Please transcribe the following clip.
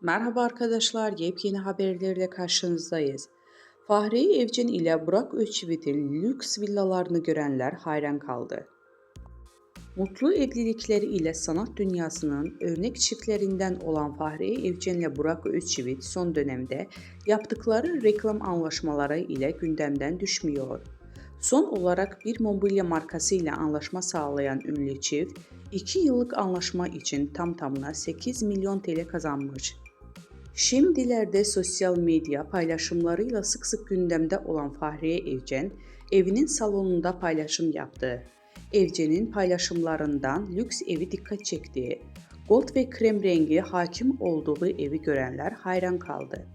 Merhaba arkadaşlar, yepyeni haberlerle karşınızdayız. Fahriye Evcen ile Burak Özçivit'in lüks villalarını görenler hayran kaldı. Mutlu evlilikleri ile sanat dünyasının örnek çiftlerinden olan Fahriye Evcen ile Burak Özçivit son dönemde yaptıkları reklam anlaşmaları ile gündemden düşmüyor. Son olarak bir mobilya markası ile anlaşma sağlayan ünlü çift, 2 yıllık anlaşma için tam tamına 8 milyon TL kazanmış. Şimdilerde sosyal medya paylaşımlarıyla sık sık gündemde olan Fahriye Evcen, evinin salonunda paylaşım yaptı. Evcen'in paylaşımlarından lüks evi dikkat çekti. Gold ve krem rengi hakim olduğu evi görenler hayran kaldı.